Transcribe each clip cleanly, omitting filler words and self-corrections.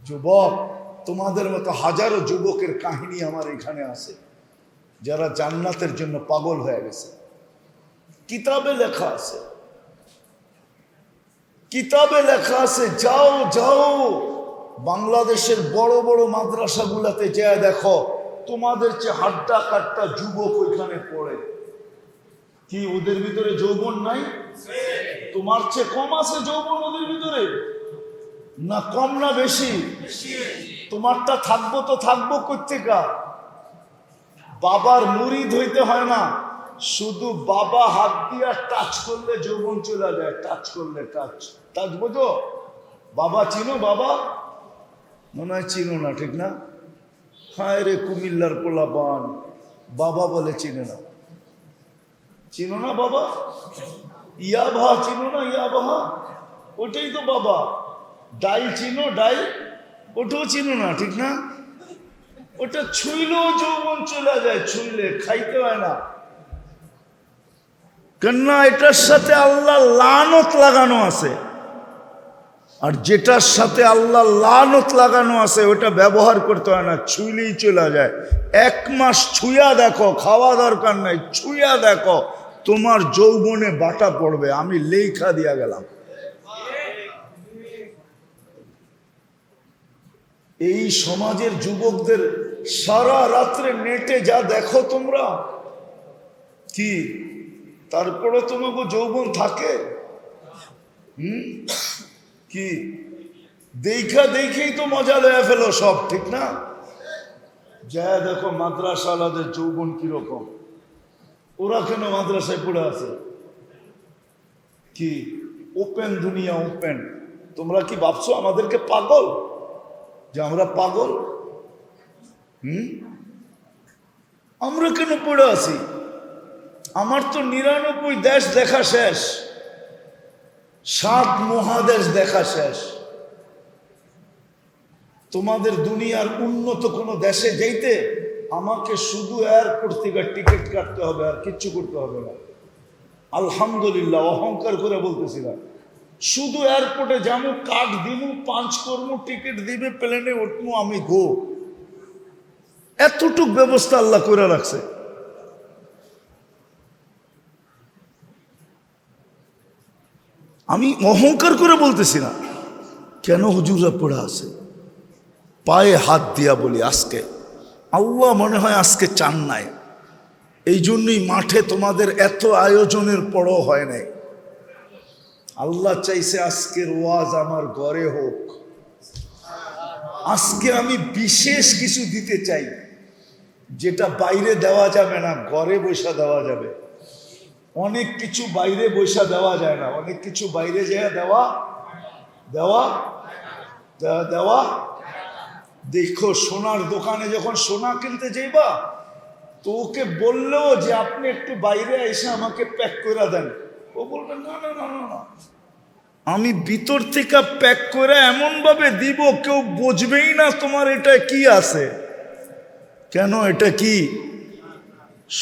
যুবক, তোমাদের মতো হাজারো যুবকের কাহিনী আমার এখানে আছে, যারা জান্নাতের জন্য পাগল হয়ে গেছে। কিতাবে লেখা আছে, কিতাবে লেখা আছে। যাও যাও বাংলাদেশের বড় বড় মাদ্রাসাগুলাতে যায় দেখো, তোমাদের চেয়ে হাড্ডা কাট্টা যুবক ওইখানে পড়ে। কি ওদের ভিতরে যৌবন নাই? তোমার চেয়ে কম আছে যৌবন ওদের ভিতরে? না কম না বেশি? তোমারটা থাকবো তো থাকবো কোত্থেকা? বাবার মুরিদ হইতে হয় না, শুধু বাবা হাত দিয়া টাচ করলে যৌবন চলে যায়। টাচ করলে, টাচ টাচ বোঝো? বাবা চিনো? বাবা মনে হয় চিনো না, ঠিক না? হায় রে কুমিল্লার পোলাপান, বাবা বলে চিনে না। চিনো না বাবা? ইয়াবাহা চিনো না? ইয়াবাহা ওটাই তো বাবা। ডাই চিনো? ডাই ওটাও চিনো না, ঠিক না? ওটা ছুঁইলেও যৌবন চলে যায়, ছুঁইলে খাইতে হয় না। কেননা এটার সাথে আল্লাহ লানত লাগানো আছে, আর যেটার সাথে আল্লাহ লানত লাগানো আছে ওটা ব্যবহার করতে হয় না, ছুঁইলেই চলে যায়। 1 মাস ছুঁয়া দেখো, খাওয়া দরকার নাই, ছুঁয়া দেখো, তোমার যৌবনে বাটা পড়বে। আমি লেখা দিয়া গেলাম। এই সমাজের যুবকদের সারা রাত্রে নেটে যা দেখো তোমরা, কি তারপরে তোমাকে যৌবন থাকে? কি দেখা দেখেই তো মজা লয়ে ফেলো সব, ঠিক না? যা দেখো মাদ্রাসাওয়ালাদের যৌবন কিরকম, ওরা কেন মাদ্রাসায় পড়ে আছে? কি ওপেন দুনিয়া, ওপেন। তোমরা কি ভাবছো আমাদেরকে পাগল, যে আমরা পাগল? আমরা কেন পড়ে আছি? আমার তো 99 দেশ দেখা শেষ, 7 মহাদেশ দেখা শেষ। তোমাদের দুনিয়ার উন্নত কোনো দেশে যেতে আমাকে শুধু এয়ারপোর্ট থেকে টিকিট কাটতে হবে, আর কিচ্ছু করতে হবে না। আলহামদুলিল্লাহ, অহংকার করে বলতেছিলাম। শুধু এয়ারপোর্টে যাবো, কার্ড দিবো, পাঞ্চ করবো, টিকিট দিবে, প্লেনে উঠবো, আমি গো। এতটুক ব্যবস্থা আল্লাহ করে রাখছে। আমি অহংকার করে বলতেছি না। কেন হুজুররা পড়ে আছে? পায়ে হাত দিয়া বলি, আজকে আল্লাহ মনে হয় আজকে চান নাই, এই জন্যই মাঠে তোমাদের এত আয়োজনের পরও হয় নাই। আল্লাহ চাইছে আজকের ওয়াজ আমার ঘরে হোক। আজকে আমি বিশেষ কিছু দিতে চাই, যেটা বাইরে দেওয়া যাবে না, ঘরে বসা দেওয়া যাবে। অনেক কিছু বাইরে বসা দেওয়া যায় না, অনেক কিছু বাইরে যায় দেওয়া দেওয়া দেওয়া। দেখো সোনার দোকানে যখন সোনা কিনতে যাইবা, তো ওকে বললেও যে আপনি একটু বাইরে এসে আমাকে প্যাক করে দেন, ও বলবে না না না না না, আমি ভিতর থেকে প্যাক করে এমন ভাবে দিব কেউ বুঝবেই না তোমার এটা কি আছে। কেন? এটা কি?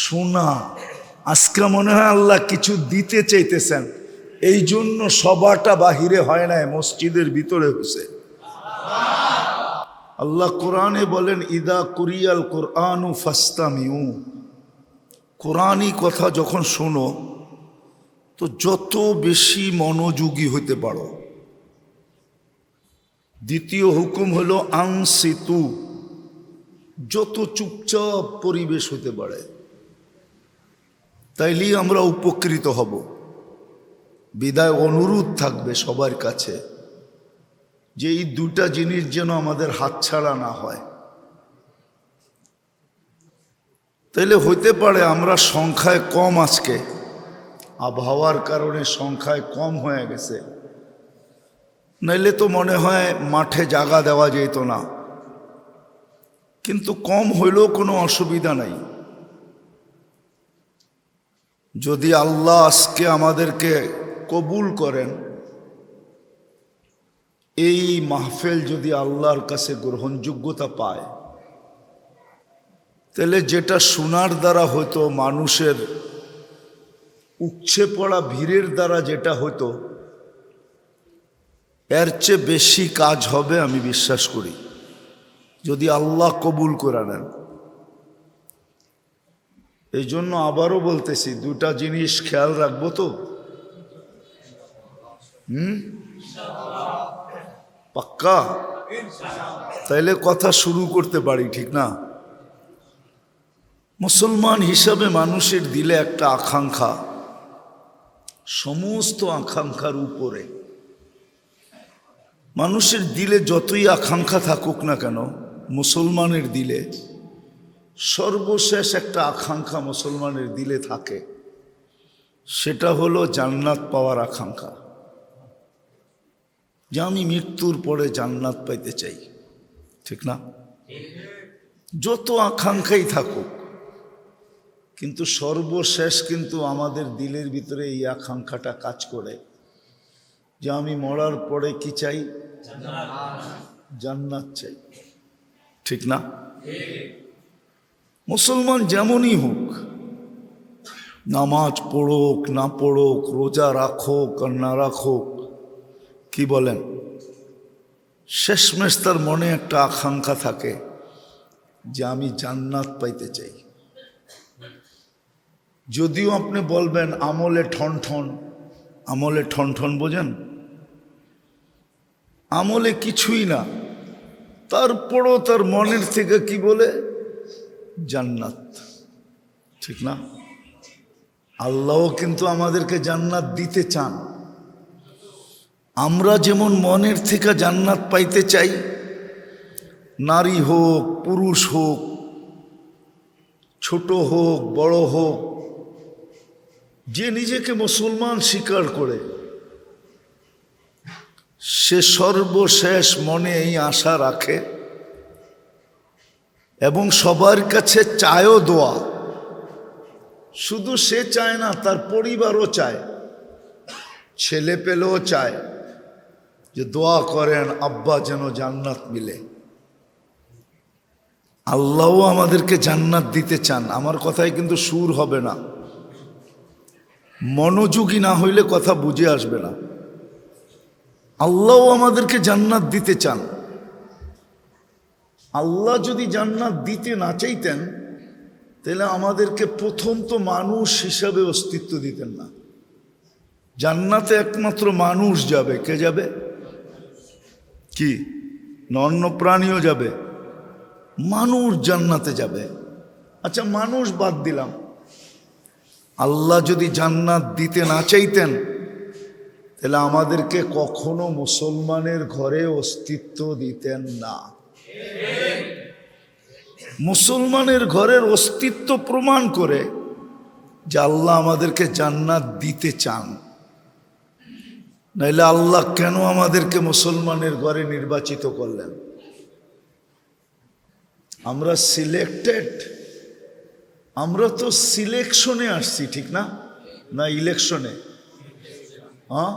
সোনা। আজকে মনে হয় আল্লাহ কিছু দিতে চাইতেছেন, এই জন্য সবাটা বাহিরে হয় না, মসজিদের ভিতরে হয়েছে। আল্লাহ কোরআনে বলেন, ইদা কুরিয়াল কোরআনু ফাস্তামিউ। কোরআনই কথা যখন শোনো তো যত বেশি মনোযোগী হইতে পারো। দ্বিতীয় হুকুম হলো আনসিতু, যত চুপচাপ পরিবেশ হতে পারে, তাইলেই আমরা উপকৃত হব। বিদায় অনুরোধ থাকবে সবার কাছে যে এই 2টা জিনিস যেন আমাদের হাতছাড়া না হয়। তাইলে হইতে পারে আমরা সংখ্যায় কম, আজকে আবহাওয়ার কারণে সংখ্যায় কম হয়ে গেছে, নাইলে তো মনে হয় মাঠে জায়গা দেওয়া যেত না। কিন্তু কম হইলেও কোনো অসুবিধা নাই। যদি আল্লাহ আজকে আমাদেরকে কবুল করেন, এই মাহফিল যদি আল্লাহর কাছে গ্রহণযোগ্যতা পায়, তাহলে যেটা শোনার দ্বারা হয়তো মানুষের উপচে পড়া ভিড়ের দ্বারা যেটা হতো, এর চেয়ে বেশি কাজ হবে আমি বিশ্বাস করি, যদি আল্লাহ কবুল করে নেন। এই জন্য আবারও বলতেছি, দুটা জিনিস খেয়াল রাখবো তো। পাক্কা? তাইলে কথা শুরু করতে পারি, ঠিক না? মুসলমান হিসাবে মানুষের দিলে একটা আকাঙ্ক্ষা, সমস্ত আকাঙ্ক্ষার উপরে মানুষের দিলে যতই আকাঙ্ক্ষা থাকুক না কেন, মুসলমানের দিলে সর্বশেষ একটা আকাঙ্ক্ষা মুসলমানের দিলে থাকে, সেটা হলো জান্নাত পাওয়ার আকাঙ্ক্ষা। যে আমি মৃত্যুর পরে জান্নাত পাইতে চাই, ঠিক না? যত আকাঙ্ক্ষাই থাকুক, কিন্তু সর্বশেষ কিন্তু আমাদের দিলের ভিতরে এই আকাঙ্ক্ষাটা কাজ করে যে আমি মরার পরে কি চাই? জান্নাত চাই, ঠিক না? মুসলমান যেমনই হোক, নামাজ পড়ুক না পড়ুক, রোজা রাখুক আর না রাখুক, কি বলেন, শেষমেশ তার মনে একটা আকাঙ্ক্ষা থাকে যে আমি জান্নাত পাইতে চাই। যদিও আপনি বলবেন আমলে ঠনঠন, আমলে ঠনঠন বোঝেন, আমলে কিছুই না, তারপরও তার মনের থেকে কি বলে? জান্নাত, ঠিক না? আল্লাহও কিন্তু আমাদেরকে জান্নাত দিতে চান। আমরা যেমন মনের থেকে জান্নাত পাইতে চাই, নারী হোক পুরুষ হোক, ছোট হোক বড় হোক, যে নিজেকে মুসলমান স্বীকার করে সে সর্বশেষ মনে এই আশা রাখে এবং সবার কাছে চায়ও দোয়া। শুধু সে চায় না, তার পরিবারও চায়, ছেলে পেলেও চায় যে দোয়া করেন আব্বা যেন জান্নাত মিলে। আল্লাহও আমাদেরকে জান্নাত দিতে চান। আমার কথায় কিন্তু সুর হবে না, মনোযোগী না হইলে কথা বুঝে আসবে না। আল্লাহও আমাদেরকে জান্নাত দিতে চান। আল্লাহ যদি জান্নাত দিতে না চাইতেন, তাহলে আমাদেরকে প্রথম তো মানুষ হিসাবে অস্তিত্ব দিতেন না। জান্নাতে একমাত্র মানুষ যাবে। কে যাবে? কি অন্য প্রাণীও যাবে? মানুষ জান্নাতে যাবে। আচ্ছা, মানুষ বাদ দিলাম, আল্লাহ যদি জান্নাত দিতে না চাইতেন, তাহলে আমাদেরকে কখনো মুসলমানের ঘরে অস্তিত্ব দিতেন না। মুসলমানের ঘরের অস্তিত্ব প্রমাণ করে যে আল্লাহ আমাদেরকে জান্নাত দিতে চান। নাইলে আল্লাহ কেন আমাদেরকে মুসলমানের ঘরে নির্বাচিত করলেন? আমরা সিলেক্টেড, আমরা তো সিলেকশনে আসছি, ঠিক না? না ইলেকশনে? হ্যাঁ,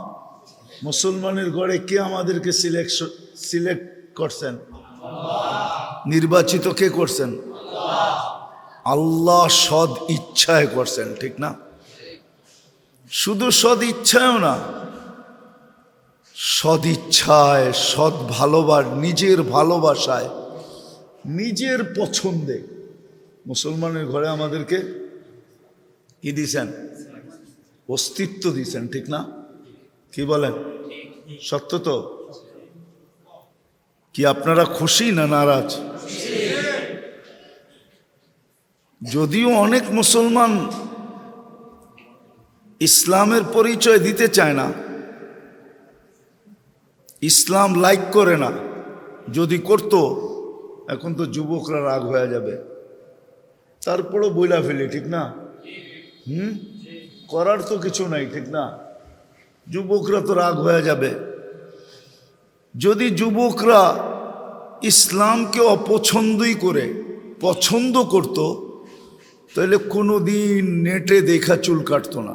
মুসলমানের ঘরে কে আমাদেরকে সিলেক্ট করছেন? নির্বাচিত কে করছেন? আল্লাহ সদ ইচ্ছায় করছেন, ঠিক না? শুধু সদ ইচ্ছায়ও না, সদ ইচ্ছায়, সৎ নিজের ভালোবাসায়, নিজের পছন্দে মুসলমানের ঘরে আমাদেরকে কি দিয়েছেন? অস্তিত্ব দিয়েছেন, ঠিক না? কি বলেন? সত্য তো? কি আপনারা খুশি না নারাজ? যদিও অনেক মুসলমান ইসলামের পরিচয় দিতে চায় না, ইসলাম লাইক করে না। যদি করত, এখন তো যুবকরা রাগ হয়ে যাবে, তারপরও বইলা ফেলি, ঠিক না? করার তো কিছু নাই, ঠিক না? যুবকরা তো রাগ হয়ে যাবে। যদি যুবকরা ইসলামকে অপছন্দই করে পছন্দ করত, তাহলে কোনো দিন নেটে দেখা চুল কাটতো না।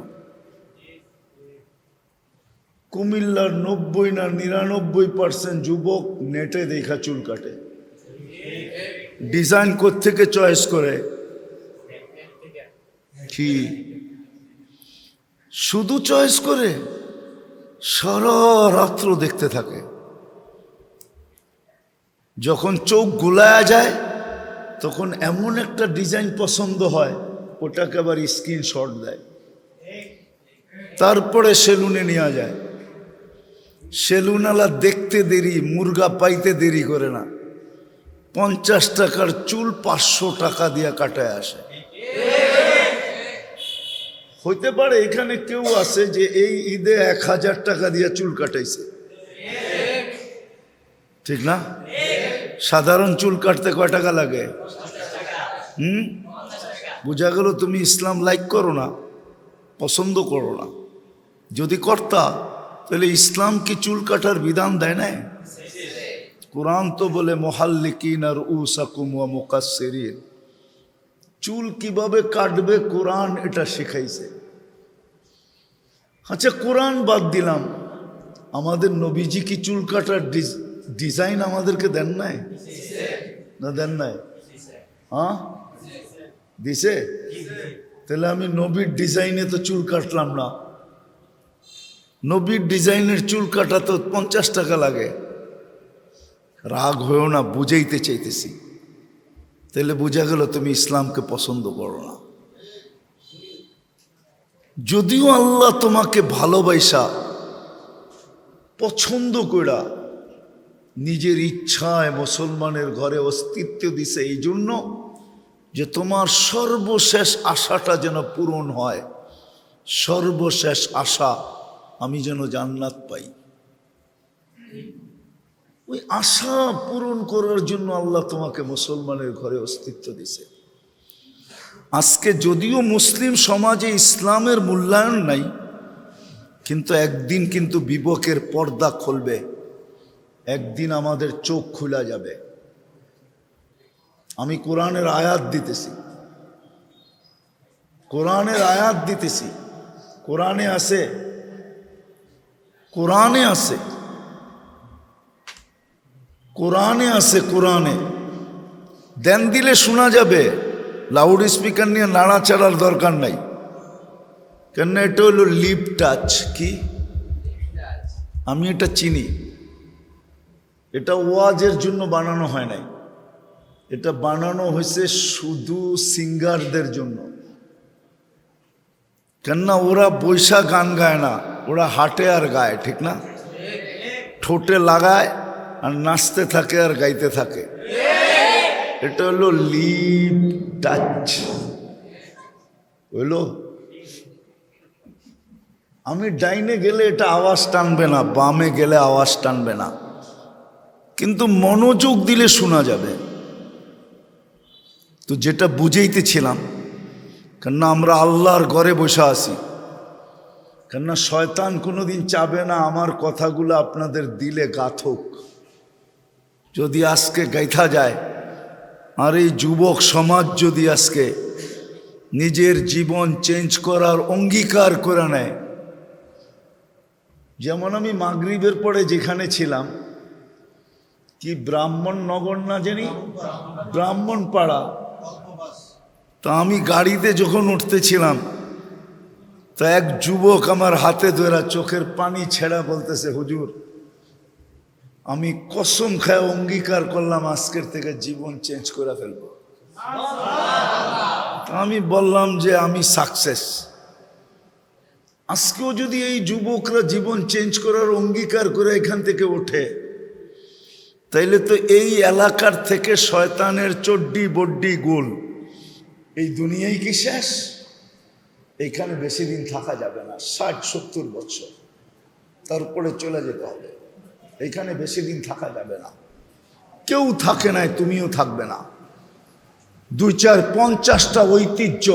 কুমিল্লার 90 না 99% যুবক নেটে দেখা চুল কাটে। ডিজাইন কোত্থেকে চয়েস করে? কি শুধু চয়েস করে? সারা রাত্র দেখতে থাকে। যখন চোখ গুলায়া যায় তখন এমন একটা ডিজাইন পছন্দ হয়, ওটাকে আবার স্ক্রিনশট দেয়, তারপরে সেলুনে নেওয়া যায়। সেলুনওয়ালা দেখতে দেরি, মুরগা পাইতে দেরি করে না। 50 টাকার চুল 500 টাকা দিয়ে কাটায় আসে। হইতে পারে এখানে কেউ আছে যে এই ঈদে 1000 টাকা দিয়ে চুল কাটাইছে, ঠিক না? সাধারণ চুল কাটতে কয় টাকা লাগে? বোঝা গেল তুমি ইসলাম লাইক করো না, পছন্দ করো না। যদি করতা তাহলে ইসলাম কি চুল কাটার বিধান দেয় না? কোরআন তো বলে মুহাল্লিকিন আর উসাকুম ওয়া মুকাসসিরিন, চুল কিভাবে কাটবে কোরআন এটা শিখাইছে। আচ্ছা কোরআন বাদ দিলাম, আমাদের নবীজি কি চুল কাটার ডিজাইন আমাদেরকে দেন নাই? না দেন নাই? হ্যাঁ দিছে। তাহলে আমি নবীর ডিজাইনে তো চুল কাটলাম না। নবীর ডিজাইনের চুল কাটা তো 50 টাকা লাগে। রাগ হয়েও না, বুঝাইতে চাইতেছি। তাহলে বোঝা গেল তুমি ইসলামকে পছন্দ করো না। যদিও আল্লাহ তোমাকে ভালোবাসা পছন্দ কইরা নিজের ইচ্ছায় মুসলমানের ঘরে অস্তিত্ব দিছে, এই জন্য যে তোমার সর্বশেষ আশাটা যেন পূরণ হয়। সর্বশেষ আশা আমি যেন জান্নাত পাই, ওই আশা পূরণ করার জন্য আল্লাহ তোমাকে মুসলমানের ঘরে অস্তিত্ব দিছে। আজকে যদিও মুসলিম সমাজে ইসলামের মূল্যায়ন নাই, কিন্তু একদিন কিন্তু বিবেকের পর্দা খুলবে, একদিন আমাদের চোখ খোলা যাবে। আমি কোরআনের আয়াত দিতেছি, কোরআনের আয়াত দিতেছি। কোরআনে আছে, কোরআনে আছে, কোরআনে আছে। কোরআনে দেন দিলে শোনা যাবে, লাউড স্পিকার নিয়ে নাড়াচাড়ার দরকার নাই। কেন এটা হলো লিপ টাচ। কি? আমি এটা চিনি। এটা ওয়াজের জন্য বানানো হয় নাই, এটা বানানো হয়েছে শুধু সিঙ্গারদের জন্য। কেননা ওরা বৈশা গান গায় না, ওরা হাঁটে আর গায়, ঠিক না? ঠোঁটে লাগায় আর নাচতে থাকে আর গাইতে থাকে। এটা হলো লিপ টাচ। হইল, আমি ডাইনে গেলে এটা আওয়াজ টানবে না, বামে গেলে আওয়াজ টানবে না, কিন্তু মনোযোগ দিলে শোনা যাবে। তো যেটা বুঝাইতেছিলাম, কেননা আমরা আল্লাহর ঘরে বসে আছি, কেননা শয়তান কোনোদিন চাবে না আমার কথাগুলো আপনাদের দিলে গাথুক। যদি আজকে গাইথা যায়, আর এই যুবক সমাজ যদি আজকে নিজের জীবন চেঞ্জ করার অঙ্গীকার করে নেয়, যেমন আমি মাগরিবের পরে যেখানে ছিলাম, কি ব্রাহ্মণ নগর না জানি, ব্রাহ্মণ পাড়া, তা আমি গাড়িতে যখন উঠতেছিলাম, তা এক যুবক আমার হাতে ধরা চোখের পানি ছেড়া বলতেছে, হুজুর আমি কসম খায় অঙ্গীকার করলাম আজকের থেকে জীবন চেঞ্জ করে ফেলবো। আমি বললাম যে আমি সাকসেস। আজকেও যদি এই যুবকরা জীবন চেঞ্জ করার অঙ্গীকার করে এখান থেকে ওঠে, তাইলে তো এই এলাকার থেকে শয়তানের চড্ডি বড্ডি গোল, এই দুনিয়ায় কি শেষ? এইখানে বেশি দিন থাকা যাবে না, 60-70 বছর, তারপরে চলে যেতে হবে। এইখানে বেশি দিন থাকা যাবে না। কেউ থাকে নাই, তুমিও থাকবে না। 2-4-50টা ঐতিহ্য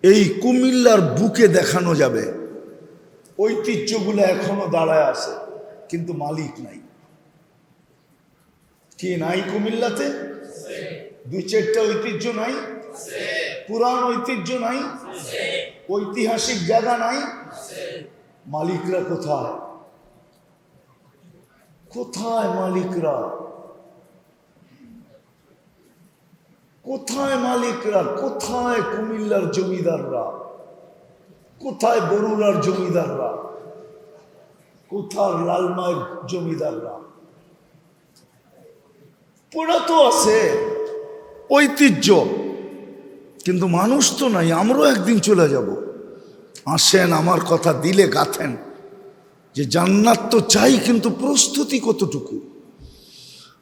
এই কুমিল্লার বুকে দেখানো যাবে। ঐতিহ্যগুলো এখনো দাঁড়ায় আছে, কিন্তু মালিক নাই। কি নাই কুমিল্লাতে? 2-4টা ঐতিহ্য নাই, পুরান ঐতিহ্য নাই, ঐতিহাসিক জায়গা নাই, মালিকরা কোথায়? কোথায় মালিকরা? কোথায় মালিকরা? কোথায় কুমিল্লার জমিদাররা? কোথায় বরুড়ার জমিদাররা? কোথায় লালমাইয়ের জমিদাররা? পড়া তো আছে, ঐতিহ্য, কিন্তু মানুষ তো নাই। আমরাও একদিন চলে যাব। আসেন, আমার কথা দিলে গাথেন যে জান্নাত তো চাই, কিন্তু প্রস্তুতি কতটুকু?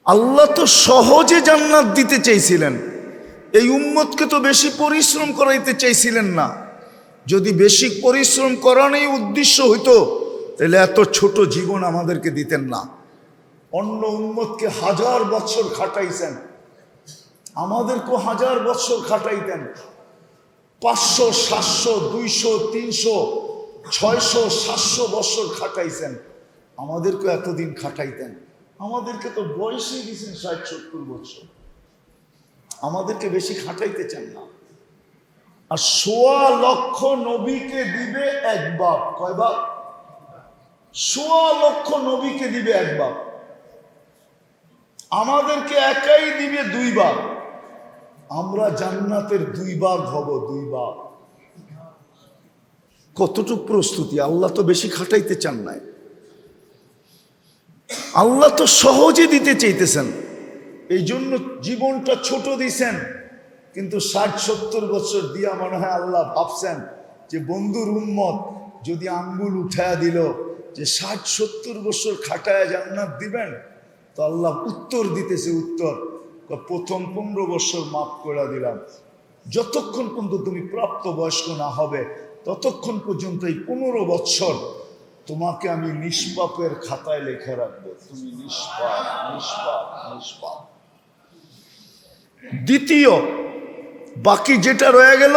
আল্লাহ তো সহজে জান্নাত দিতে চাইছিলেন, এই উম্মতকে তো বেশি পরিশ্রম করাইতে চাইছিলেন না। যদি বেশি পরিশ্রম করানোই উদ্দেশ্য হইতো, তাহলে এত ছোট জীবন আমাদেরকে দিতেন না। অন্য উম্মতকে 1000 বছর খাটাইছেন, আমাদেরকেও 1000 বছর খাটাইতেন। 500, 700, 200, 300, 600, 700 বছর খাটাইছেন, আমাদেরকেও এতদিন খাটাইতেন। আমাদেরকে তো বয়সে দিয়েছেন 60-70 বছর, আমাদেরকে বেশি খাটাইতে চান না। আর 1.25 লক্ষ নবীকে দিবে এক বাপ। কয় বাপ? 1.25 লক্ষ নবীকে দিবে এক বাপ, আমাদেরকে একাই দিবে 2 বাপ। আমরা জান্নাতের 2 ভাগ হব, 2 ভাগ। কতটুকু প্রস্তুতি? আল্লাহ তো বেশি খাটাইতে চান নাই, আল্লাহ তো সহজে দিতে চাইতেছেন, এই জন্য জীবনটা ছোট দিছেন। কিন্তু 60-70 বছর দিয়া মনে হয় আল্লাহ ভাবছেন যে বন্ধুর উম্মত যদি আঙ্গুল উঠায়া দিল যে 60-70 বছর খাটায়া জান্নাত দিবেন, তো আল্লাহ উত্তর দিতেছে। উত্তর, প্রথম 15 বছর মাফ করে দিলাম, যতক্ষণ পর্যন্ত তুমি প্রাপ্ত বয়স্ক না হবে ততক্ষণ পর্যন্ত এই 15 বছর তোমাকে আমি নিষ্পাপের খাতায় লিখে রাখবো, তুমি নিষ্পাপ, নিষ্পাপ, নিষ্পাপ। দ্বিতীয়, বাকি যেটা রয়ে গেল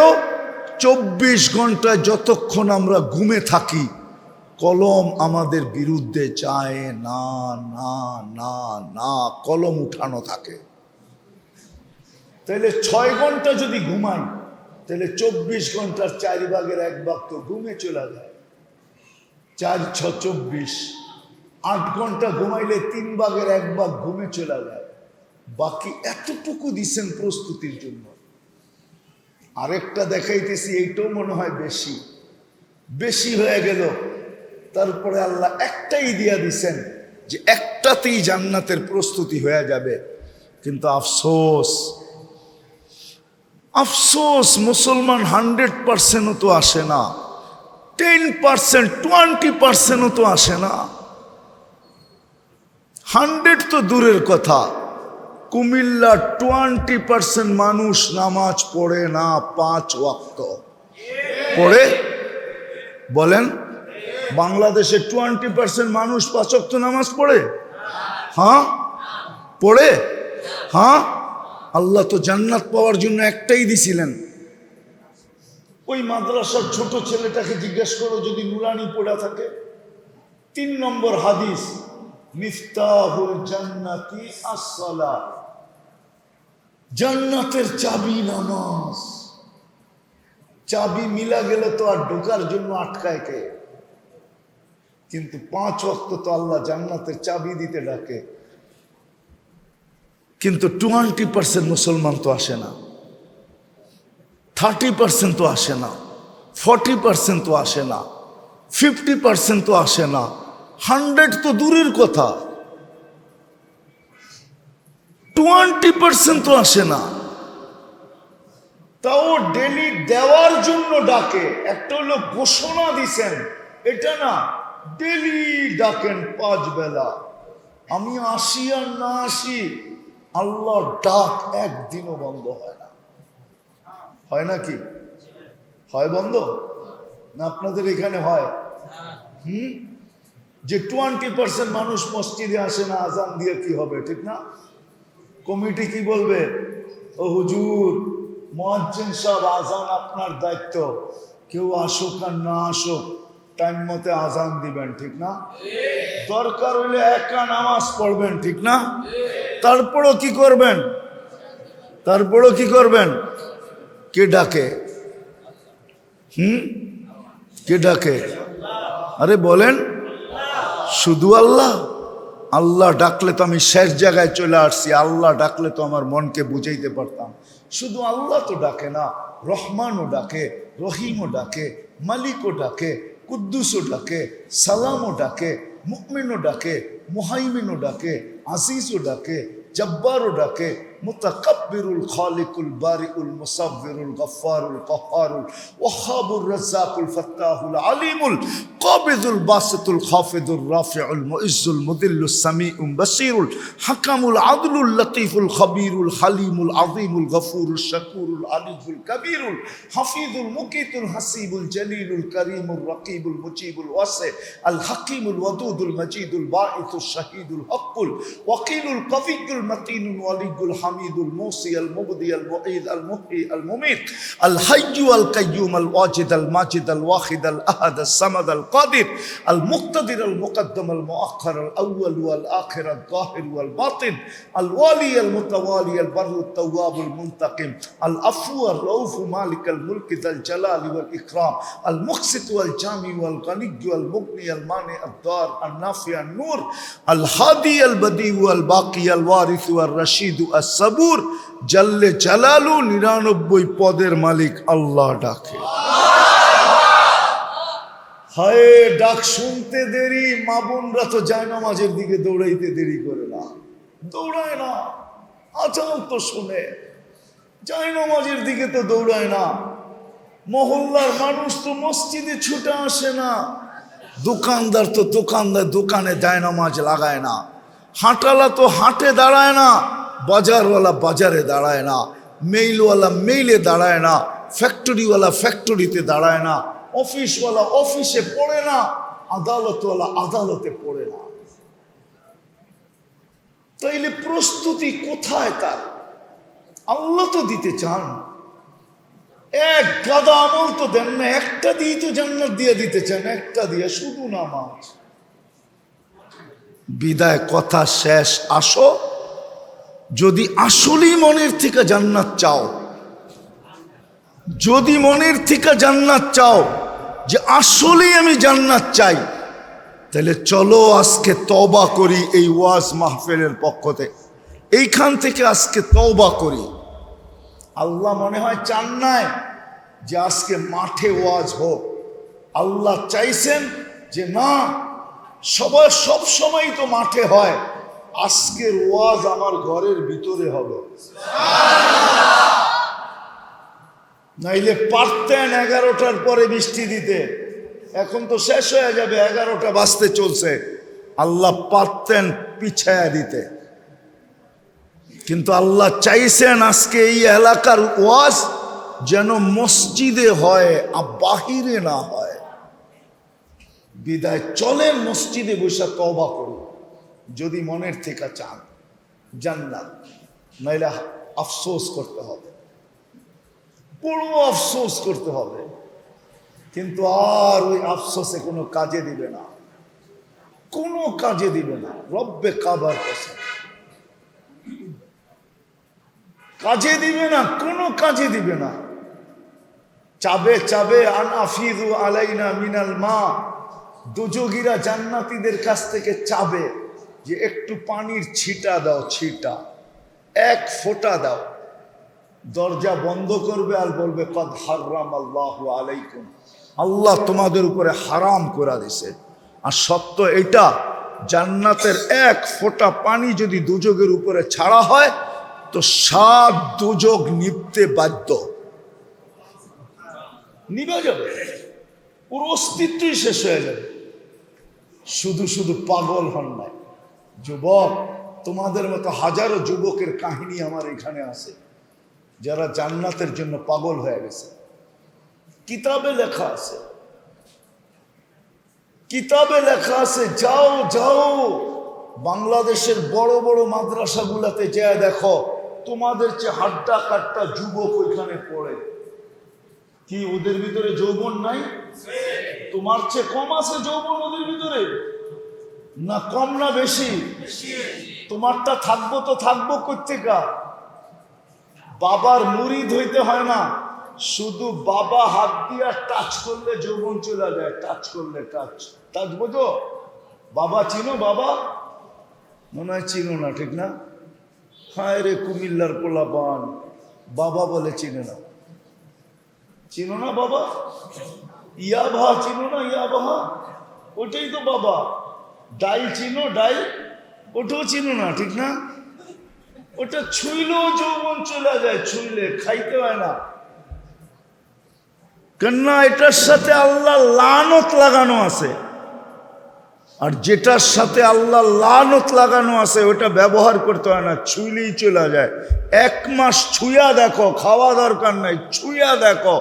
24 ঘন্টায় যতক্ষণ আমরা ঘুমে থাকি, কলম আমাদের বিরুদ্ধে যায় না, না, না, না, কলম উঠানো থাকে। তাহলে 6 ঘন্টা যদি ঘুমাই, তাহলে 24 ঘন্টার 4 ভাগের 1 ভাগ তো ঘুমে চলে যায়। 4, 6, 24। 8 ঘন্টা ঘুমাইলে 3 ভাগের 1 ভাগ ঘুমে চলে যায়। বাকি এতটুকু দিছেন প্রস্তুতির জন্য। আরেকটা দেখাইতেছি, এইটাও মনে হয় বেশি বেশি হয়ে গেল। তারপরে আল্লাহ একটাই দিয়া দিছেন যে একটাতেই জান্নাতের প্রস্তুতি হয়ে যাবে। কিন্তু আফসোস, আফসোস, মুসলমান 100%ও তো আসে না, 10%, 20%ও তো আসে না। 100 তো দূরের কথা, কুমিল্লা 20% মানুষ নামাজ পড়ে না, 5 ওয়াক্ত পড়ে। বলেন, বাংলাদেশে 20% মানুষ 5 ওয়াক্ত নামাজ পড়ে? হ্যাঁ, পড়ে। হ্যাঁ, আল্লাহ তো জান্নাত পাওয়ার জন্য একটাই দিছিলেন। ওই মাদ্রাসার ছোট ছেলেটাকে জিজ্ঞেস করো, যদি নুরানি পড়া থাকে। 3 নম্বর হাদিস, মিফতাহুল জান্নাতি আস-সালাত, জান্নাতের চাবি নামাজ। চাবি মিলা গেলে তো আর ঢোকার জন্য আটকায় কে? কিন্তু 5 ওয়াক্ত তো আল্লাহ জান্নাতের চাবি দিতে ডাকে। কিন্তু 20% মুসলমান তো আসে না, 30% তো আসে না, 40% তো আসে না, 50% তো আসে না, 100 তো দূরের কথা, 20% তো আসে না। তাও ডেলি দেওয়ার জন্য ডাকে। একটা হলো ঘোষণা দিছেন, এটা না, ডেলি ডাকেন 5 বেলা। আমি আসি আর না আসি, আল্লাহর ডাক একদিনও বন্ধ হয় না। হয় নাকি? হয় বন্ধ না? আপনাদের এখানে হয়? যে 20% মানুষ মসজিদে আসে না, আজান দিয়ে কি হবে? ঠিক না? কমিটি কি বলবে? ও হুজুর, মুয়াজ্জিন সাহেব, আজান আপনার দায়িত্ব, কেউ আসুক আর না আসুক টাইম মতে আজান দিবেন, ঠিক না? দরকার হইলে একা নামাজ পড়বেন, ঠিক না? তারপরও কি করবেন? তারপরও কি করবেন? কে ডাকে? কে ডাকে? আরে বলেন, শুধু আল্লাহ? আল্লাহ ডাকলে তো আমি শেষ জায়গায় চলে আসছি। আল্লাহ ডাকলে তো আমার মনকে বুঝাইতে পারতাম। শুধু আল্লাহ তো ডাকে না, রহমানও ডাকে, রহিমও ডাকে, মালিকও ডাকে, কুদ্দুসও ডাকে, সালামও ডাকে, মুমিনও ডাকে, মুহাইমিনও ডাকে, আজিজও ডাকে, জব্বারও ডাকে, মুতাকাব্বিরুল খালিকুল বারিউল মুসাব্বিরুল গফফারুল কহ্হারুল ওয়াহ্হাবুর রাজ্জাকুল ফাত্তাহুল আলিমুল কাবিজুল বাসিতুল খাফিদুর রাফিউল মুইজ্জুল মুদিল্লুস সামিউল বাসীরুল হাকামুল আদলুল লতীফুল খবীরুল হালিমুল আযীমুল গফুরুল শাকুরুল আলিয়ুল কবীরুল হাফিজুল মুকিতুল হাসিবুল জলিলুল করিমুল রকিবুল মুজিবুল ওয়াসি আল হাকিমুল ওয়াদুদুল মজিদুল বাঈসুল শাহীদুল হকুল ওয়াকিলুল কবিয়ুল মতিনুল ওয়ালিয়ুল হামিদুল মুসি আল মুবদি আল মুঈদ আল মুহয়ি আল মুমীত আল হাইয়্যু আল কাইয়্যুম আল ওয়াজিদ আল মাজিদ আল ওয়াহিদ আল আহাদ আল সামাদ আল কাদির আল মুক্তাদির আল মুকদ্দম আল মুআখ্খার আল আউয়াল ওয়াল আখির আল যাহির ওয়াল বাতিন আল ওয়ালি আল মুতাওয়ালি আল বাররু আত তাওয়াব আল মুনতাকিম আল আফু আর রউফ মালিক আল মুলক যাল জালাল ওয়াল ইকরাম আল মুকসিত ওয়াল জামি ওয়াল গনি ওয়াল মুগনি আল মানি আদ দার আল নাফি আন নূর আল হাদি আল বদি ওয়াল বাকি আল ওয়ারিস ওয়াল রশিদ আস সাবুর জাল্লে জালালু 99 পদের মালিক আল্লাহ ডাকে। হায় ডাক শুনতে দেরি, মা বোনরা তো জায়নামাজের দিকে দৌড়াইতে দেরি করে না, দৌড়ায় না। আজান তো শুনে জায়নামাজের দিকে তো দৌড়ায় না। মহল্লার মানুষ তো মসজিদে ছুটে আসে না। দোকানদার তো দোকানে জায়নামাজ লাগায় না। হাঁটালা তো হাটে দাঁড়ায় না। বাজারওয়ালা বাজারে দাঁড়ায় না। মেইলওয়ালা মেইলে দাঁড়ায় না। ফ্যাক্টরিওয়ালা ফ্যাক্টরিতে দাঁড়ায় না। অফিসওয়ালা অফিসে পড়ে না। আদালতওয়ালা আদালতে পড়ে না। তাইলে প্রস্তুতি কোথায় তার? আল্লাহ তো দিতে চান, এক গাদা আমল তো দেন না, একটা দিয়ে তো জান্নাত দিয়ে দিতে চান, একটা দিয়ে শুধু নামাজ। বিদায় কথা শেষ। আসো, যদি আসলেই মনের থেকে জান্নাত চাও, যদি মনের থেকে জান্নাত চাও, যে আসলেই আমি জান্নাত চাই, তাহলে চলো আজকে তওবা করি। এই ওয়াজ মাহফিলের পক্ষ থেকে এইখান থেকে আজকে তওবা করি। আল্লাহ মনে হয় চান নাই যে আজকে মাঠে ওয়াজ হোক। আল্লাহ চাইছেন যে না, সবাই সব সময় তো মাঠে হয়, আজকের ওয়াজ আমার ঘরের ভিতরে হবে। নাইলে পারতেন 11টার পরে বৃষ্টি দিতে, এখন তো শেষ হয়ে যাবে, 11টা বাজতে চলছে। আল্লাহ পারতেন পিছায়া দিতে, কিন্তু আল্লাহ চাইছেন আজকে এই এলাকার ওয়াজ যেন মসজিদে হয় আর বাহিরে না হয়। বিদায় চলেন মসজিদে বসে তওবা করুন, যদি মনের থেকে চান জান্নাত। নাইলে আফসোস করতে হবে, বড় আফসোস করতে হবে। কিন্তু আর ওই আফসোসে কোনো কাজে দিবে না, কোনো কাজে দিবে না। রব্বে কাবার কসম, কাজে দিবে না, কোনো কাজে দিবে না। চাবে চাবে আন আফিযু আলাইনা মিনাল মা, দুজোগীরা জান্নাতীদের কাছ থেকে চাবে যে একটু পানির ছিটা দাও, ছিটা, এক ফোঁটা দাও। দরজা বন্ধ করবে আর বলবে কদ হারামাল্লাহু আলাইকুম, আল্লাহ তোমাদের উপরে হারাম করে দিয়েছে। আর সত্য এটা, জান্নাতের এক ফোঁটা পানি যদি দুজোগের উপরে ছাড়া হয় তো 7 দুজোগ নিভতে বাধ্য, নিভে যাবে, ওর অস্তিত্বই শেষ হয়ে যাবে। শুধু শুধু পাগল হন নাই যুবক, তোমাদের মতো হাজারো যুবকের কাহিনী আমার এখানে আছে যারা জান্নাতের জন্য পাগল হয়ে গেছে। কিতাবে লেখা আছে, কিতাবে লেখা আছে। যাও যাও বাংলাদেশের বড় বড় মাদ্রাসাগুলাতে যায় দেখো, তোমাদের চেয়ে হাড্ডা কাট্টা যুবক ওইখানে পড়ে। কি ওদের ভিতরে যৌবন নাই? তোমার চেয়ে কম আছে যৌবন ওদের ভিতরে? না কম না বেশি? তোমারটা থাকবো তো থাকবো কোত্থেকা? বাবার মুরিদ হইতে হয় না, শুধু বাবা হাত দিয়া টাচ করলে যৌবন চলে যায়। টাচ করলে, টাচ টাচ বোঝো? বাবা চিনো? বাবা মনে হয় চিনো না, ঠিক না? হায় রে কুমিল্লার পোলাপান, বাবা বলে চিনে না। চিনো না বাবা? ইয়া বাহা চিনো না? ইয়া বাহা ওটাই তো বাবা। ডাই চিনো? ডাই ওটাও চিনো না, ঠিক না? ওটা ছুঁইলেও যৌবন চলে যায়, ছুঁইলে খাইতে হয় না। কেননা এটার সাথে আল্লাহ লানত লাগানো আছে, আর যেটার সাথে আল্লাহ লানত লাগানো আছে ওটা ব্যবহার করতে হয় না, ছুঁইলেই চলে যায়। 1 মাস ছুঁয়া দেখো, খাওয়া দরকার নাই, ছুঁয়া দেখো,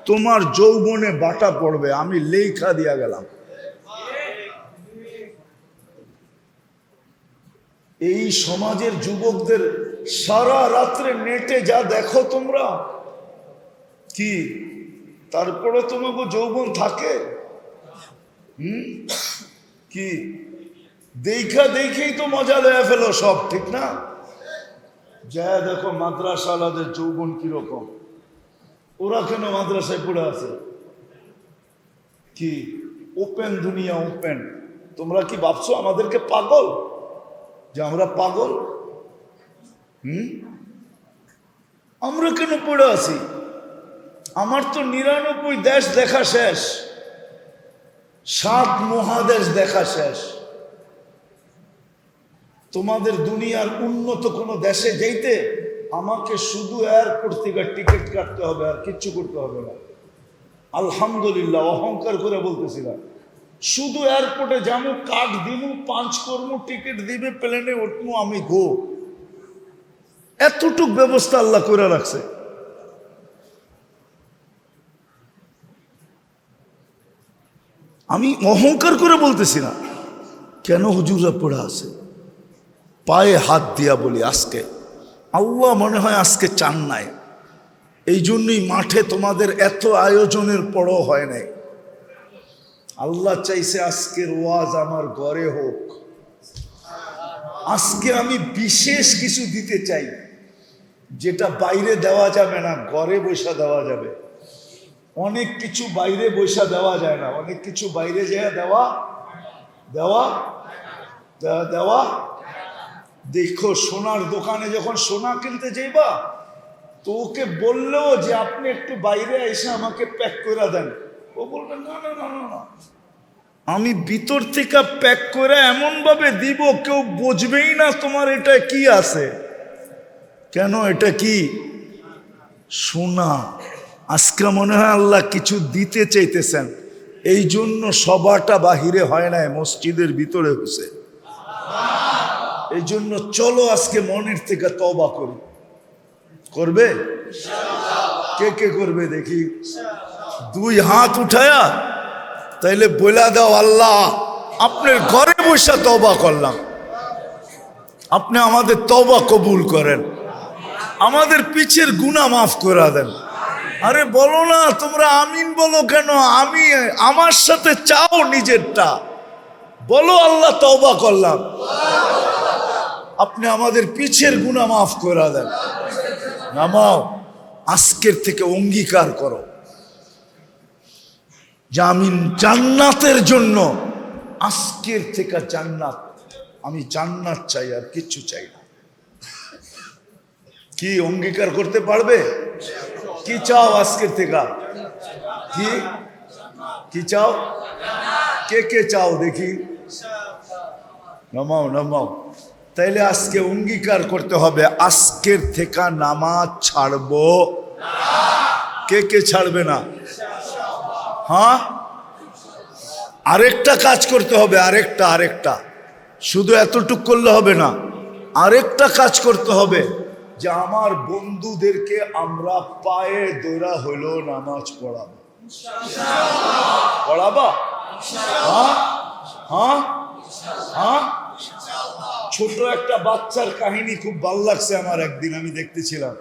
তোমার যৌবনে বাটা পড়বে, আমি লেখা দিয়া গেলাম। এই সমাজের যুবকদের সারা রাত্রে নেটে যা দেখো তোমরা, কি তারপরে তোমাকে যৌবন থাকে? কি দেখা দেখেই তো মজা লয়ে ফেলো সব, ঠিক না? যা দেখো মাদ্রাসাওয়ালাদের যৌবন কিরকম, ওরা কেন মাদ্রাসায় পড়ে আছে? কি ওপেন দুনিয়া, ওপেন। তোমরা কি ভাবছো আমাদেরকে পাগল, যে আমরা পাগল? আমরা কেন পড়ে আছি? আমার তো 99 দেশ দেখা শেষ, 7 মহাদেশ দেখা শেষ। তোমাদের দুনিয়ার উন্নত কোনো দেশে যাইতে আমাকে শুধু এয়ারপোর্ট থেকে টিকিট কাটতে হবে, আর কিচ্ছু করতে হবে না। আলহামদুলিল্লাহ, অহংকার করে বলতেছিলাম, শুধু এয়ারপোর্টে যাবো, কার্ড দিব, 5 করবো, টিকিট দিবে, প্লেনে উঠবো, আমি গো। এতটুক ব্যবস্থা আল্লাহ করে রাখছে। আমি অহংকার করে বলতেছি না। কেন হুজুররা পড়ে আছে? পায়ে হাত দিয়া বলি, আজকে আল্লাহ মনে হয় আজকে চান নাই, এই জন্যই মাঠে তোমাদের এত আয়োজনের পরও হয় নাই। আল্লাহ চাইছে আজকের ওয়াজ আমার ঘরে হোক। আজকে আমি বিশেষ কিছু দিতে চাই, যেটা বাইরে দেওয়া যাবে না, ঘরে বসা দেওয়া যাবে। অনেক কিছু বাইরে বসা দেওয়া যায় না, অনেক কিছু বাইরে যায় দেওয়া দেওয়া দেওয়া। দেখো সোনার দোকানে যখন সোনা কিনতে যাইবা, তো ওকে বললেও যে আপনি একটু বাইরে এসে আমাকে প্যাক করে দেন, ও বলবে না না না না না, আমি ভিতর থেকে প্যাক করে এমন ভাবে দিব কেউ বুঝবেই না তোমার এটা কি আছে। কেন? এটা কি? সোনা। আজকে মনে হয় আল্লাহ কিছু দিতে চাইতেছেন, এই জন্য সবাটা বাহিরে হয় নাই, মসজিদের ভিতরে হয়েছে। এই জন্য চলো আজকে মনের থেকে তওবা করি। করবে? কে কে করবে দেখি? 2 হাত উঠায়া তাইলে বলে দাও, আল্লাহ আপনার ঘরে বসে তওবা করলাম, আপনি আমাদের তওবা কবুল করেন, আমাদের পিছের গুনাহ মাফ করে দেন। আরে বলো না তোমরা, আমিন বলো কেন? আমি আমার সাথে চাও নিজেরটা বলো, আল্লাহ তওবা করলাম, আপনি আমাদের পিছের গুনাহ মাফ করে দেন। নামাও, আজকের থেকে অঙ্গীকার করো যে আমি জান্নাতের জন্য আজকের থেকে জান্নাত, আমি জান্নাত চাই, আর কিচ্ছু চাই না। কি অঙ্গীকার করতে পারবে? কি চাও আজকের থেকে? কি কি চাও? কে কে চাও দেখি? নামাও নামাও। তাইলে আজকে অঙ্গীকার করতে হবে, আজকের থেকে নামাজ ছাড়বো। কে কে ছাড়বে না? হ্যাঁ, আরেকটা কাজ করতে হবে, আরেকটা শুধু এতটুক করলে হবে না, আরেকটা কাজ করতে হবে, যে আমার বন্ধুদেরকে আমরা পায়ে দৌড়া হইলো নামাজ পড়াবো। পড়াবা? হ্যাঁ হ্যাঁ হ্যাঁ। ছোট একটা বাচ্চার কাহিনী খুব ভালো লাগছে আমার, একদিন আমি দেখতেছিলাম,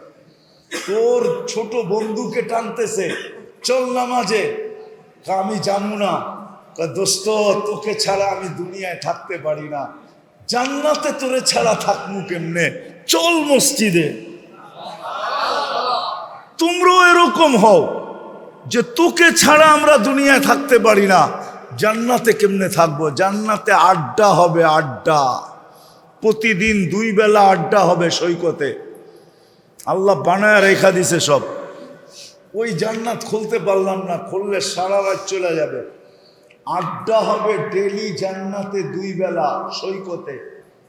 তোর ছোট বন্ধুকে টানতেছে, চল নামাজে। আমি জানু না, দোস্ত তোকে ছাড়া আমি দুনিয়ায় থাকতে পারি না, জান্নাতে তোরে ছাড়া থাকমু কেমনে, চল মসজিদে। তোমরাও এরকম হও যে তোকে ছাড়া আমরা দুনিয়ায় থাকতে পারি না, জান্নাতে কেমনে থাকবো? জান্নাতে আড্ডা হবে, আড্ডা, প্রতিদিন 2 বেলা আড্ডা হবে সৈকতে। আল্লাহ বানায় রেখা দিছে সব। ওই জান্নাত খুলতে পারলাম না, খুললে সারা রাত চলে যাবে। আড্ডা হবে ডেলি জান্নাতে 2 বেলা সৈকতে।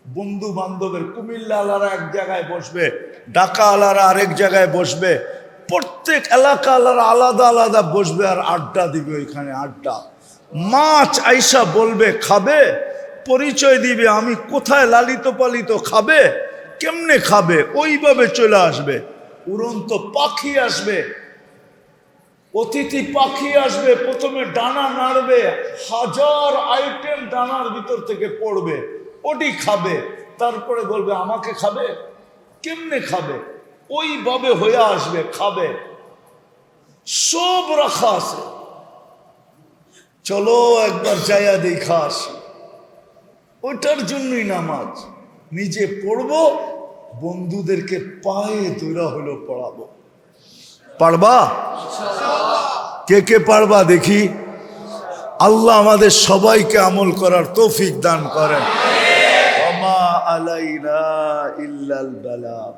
বন্ধু বান্ধবের, কুমিল্লা আলারা এক জায়গায় বসবে, ঢাকা আলারা আরেক জায়গায় বসবে, প্রত্যেক এলাকা আলারা আলাদা আলাদা বসবে আর আড্ডা দিবে। ওইখানে আড্ডা, মাছ আইসা বলবে খাবে, পরিচয় দিবে আমি কোথায় লালিত পালিত, খাবে কেমনে খাবে, ওইভাবে চলে আসবে। উড়ন্ত পাখি আসবে, অতিথি পাখি আসবে, প্রথমে ডানা নাড়বে, হাজার আইটেম ডানার ভিতর থেকে পড়বে, ওটি খাবে, তারপরে বলবে আমাকে খাবে, কেমনে খাবে, ওইভাবে হয়ে আসবে, খাবে। সব রাখা আছে, চলো একবার যাইয়া দেখা আসি। ওটার জন্যই নামাজ, নিজে পড়বো, বন্ধুদেরকে পায়ে ধরা হলো পড়াবো। পারবা? কে কে পারবা দেখি? আল্লাহ আমাদের সবাইকে আমল করার তৌফিক দান করেন। ওমা আলাইনা ইল্লাল বালাগ।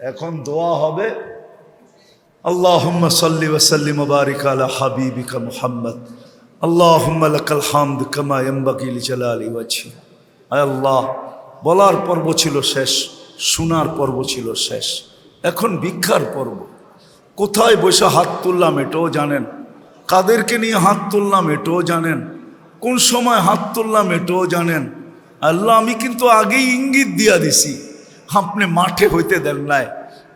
এখন দোয়া হবে। আল্লাহুম্মা সাল্লি ওয়া সাল্লিম ওয়া বারিক আলা হাবিবিকা মুহাম্মদ। আল্লাহুম্মা লাকাল হামদ কামা ইয়ানবাগি লিজালালি ওয়াজহি। আয় আল্লাহ, বলার পর্ব ছিল শেষ, শোনার পর্ব ছিল শেষ, এখন ভিক্ষার পর্ব। কোথায় বসে হাত তুললাম এটাও জানেন, কাদেরকে নিয়ে হাত তুললাম এটাও জানেন, কোন সময় হাত তুললাম এটাও জানেন। আল্লাহ, আমি কিন্তু আগেই ইঙ্গিত দিয়া দিছি, আপনি মাঠে হইতে দেন নাই।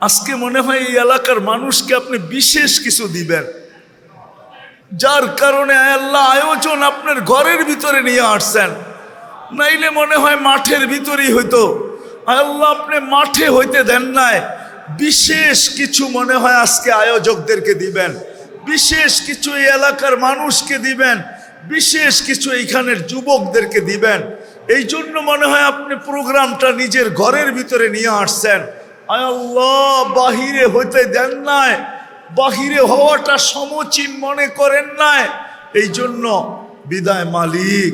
আজকে মনে হয় এই এলাকার মানুষকে আপনি বিশেষ কিছু দিবেন, যার কারণে আল্লাহ আয়োজন আপনার ঘরের ভিতরে নিয়ে আসছেন। নাইলে মনে হয় মাঠের ভিতরেই হইতো। আল্লাহ আপনি মাঠে হইতে দেন নাই, বিশেষ কিছু মনে হয় আজকে আয়োজকদেরকে দিবেন, বিশেষ কিছু এই এলাকার মানুষকে দিবেন, বিশেষ কিছু এইখানের যুবকদেরকে দিবেন। এই জন্য মনে হয় আপনি প্রোগ্রামটা নিজের ঘরের ভিতরে নিয়ে আসছেন। আয় আল্লাহ, বাহিরে হইতে দেন নাই, বাহিরে হওয়াটা সমচীন মনে করেন নাই। এই জন্য বিদায় মালিক,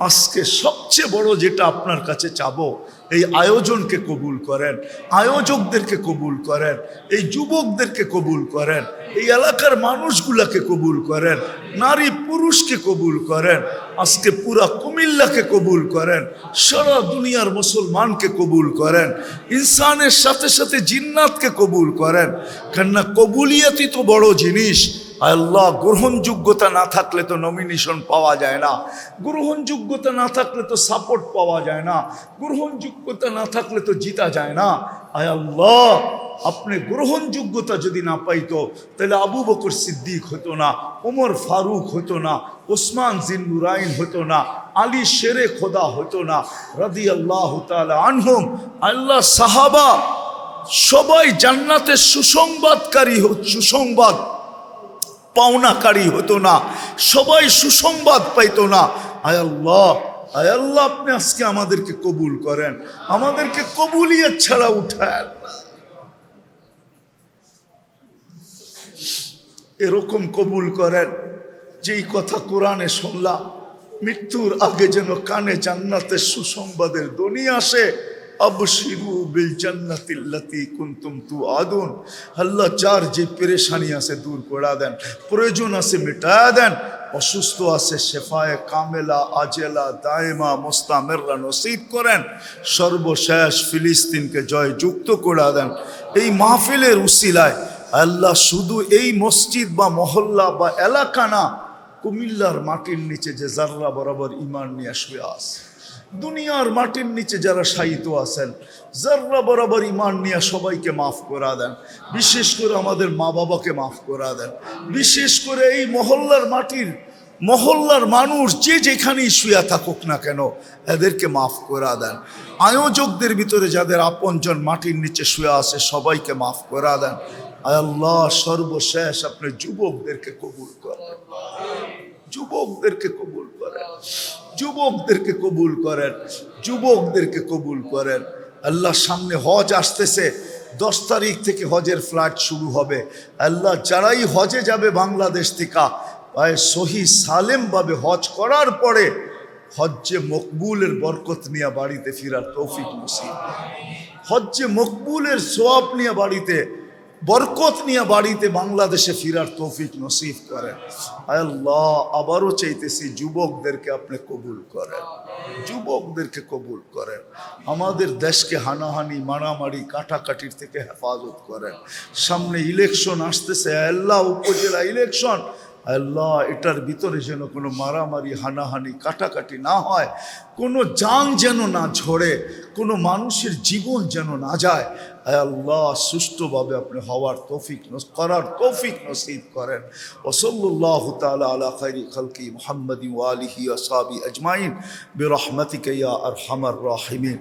আজকে সবচেয়ে বড় যেটা আপনার কাছে চাবো, এই আয়োজনকে কবুল করেন, আয়োজকদেরকে কবুল করেন, এই যুবকদেরকে কবুল করেন, এই এলাকার মানুষগুলাকে কবুল করেন, নারী পুরুষকে কবুল করেন, আজকে পুরা কুমিল্লাকে কবুল করেন, সারা দুনিয়ার মুসলমানকে কবুল করেন, ইনসানের সাথে সাথে জিন্নাতকে কবুল করেন। কেননা কবুলিয়াতই তো বড় জিনিস। আল্লাহ, গ্রহণযোগ্যতা না থাকলে তো নমিনেশন পাওয়া যায় না, গ্রহণযোগ্যতা না থাকলে তো সাপোর্ট পাওয়া যায় না, গ্রহণযোগ্যতা না থাকলে তো জিতা যায় না। আয় আল্লাহ, আপনি গ্রহণযোগ্যতা যদি না পাইতো তাহলে আবু বকর সিদ্দিক হতো না, ওমর ফারুক হতো না, ওসমান জিন্নুরাইন হতো না, আলী শেরে খোদা হতো না, রাদিয়াল্লাহু তাআলা আনহুম। আল্লাহ, সাহাবা সবাই জান্নাতের সুসংবাদকারী, সুসংবাদ পাওনাকারী হতো না, সবাই সুসংবাদ পাইতো না। আয় আল্লাহ, আয় আল্লাহ, আপনি আজকে আমাদেরকে কবুল করেন, আমাদেরকে কবুলিয়ত ছাড়া উঠায় এরকম কবুল করেন যেই কথা কোরআনে শুনলাম, মৃত্যুর আগে যেন কানে জান্নাতের সুসংবাদের ধ্বনি আসে। আবশিরু বিল জান্নাতিল্লাতী কুনতুম তুআদুন। আল্লাহ, যার যে পেরেশানি আছে দূর করে দেন, প্রয়োজন আছে মিটায়া দেন, অসুস্থ আছে শেফায়ে কামেলা আজেলা দায়মা মুস্তামিররা নসিব করেন। সর্বশেষ ফিলিস্তিনকে জয়যুক্ত করে দেন। এই মাহফিলের উসিলায় আল্লাহ, শুধু এই মসজিদ বা মহল্লা বা এলাকা না, কুমিল্লার মাটির নিচে যে জাররা বরাবর ঈমান নিয়ে শুয়ে আছে, দুনিয়ার মাটির নিচে যারা শায়িত আছেন, জাররা বরাবর ঈমান নিয়ে সবাইকে মাফ করা দেন। বিশেষ করে আমাদের মা বাবাকে মাফ করা দেন। বিশেষ করে এই মহল্লার মানুষ যে যেখানেই শুয়ে থাকুক না কেন, এদেরকে মাফ করা দেন। আয়োজকদের ভিতরে যাদের আপনজন মাটির নিচে শুয়ে আছে, সবাইকে মাফ করা দেন। আয় আল্লাহ, সর্বশেষ আপনি যুবকদেরকে কবুল করেন, যুবকদেরকে কবুল করেন, যুবকদেরকে কবুল করেন, যুবকদেরকে কবুল করেন। আল্লাহ, সামনে হজ আসতেছে, 10 তারিখ থেকে হজের ফ্লাইট শুরু হবে। আল্লাহ, যারাই হজে যাবে বাংলাদেশ থেকে, সহি সালেমভাবে হজ করার পরে হজ্জে মকবুলের বরকত নিয়ে বাড়িতে ফিরার তৌফিক নসিব, হজ্জে মকবুলের সওয়াব নিয়ে বাড়িতে বরকত নিয়ে বাড়িতে বাংলাদেশে ফিরার তৌফিক নসিব করেন। আয় আল্লাহ, আবারও চাইতেছি যুবকদেরকে আপনি কবুল করেন, যুবকদেরকে কবুল করেন। আমাদের দেশকে হানাহানি, মারামারি, কাটাকাটির থেকে হেফাজত করেন। সামনে ইলেকশন আসতেছে আল্লাহ, উপজেলা ইলেকশন আল্লাহ, এটার ভিতরে যেন কোনো মারামারি, হানাহানি, কাটাকাটি না হয়, কোনো জান যেন না ঝরে, কোনো মানুষের জীবন যেন না যায়। আয় আল্লাহ, সুষ্ঠুভাবে আপনি হওয়ার তৌফিক করার তৌফিক নসিব করেন। ওয়াসাল্লাল্লাহু তাআলা আলা খায়রি খালকি মুহাম্মাদিন ওয়া আলিহি ওয়া সাহবিহি আজমাইন বিরহমাতিকা ইয়া আরহামার রাহিমিন।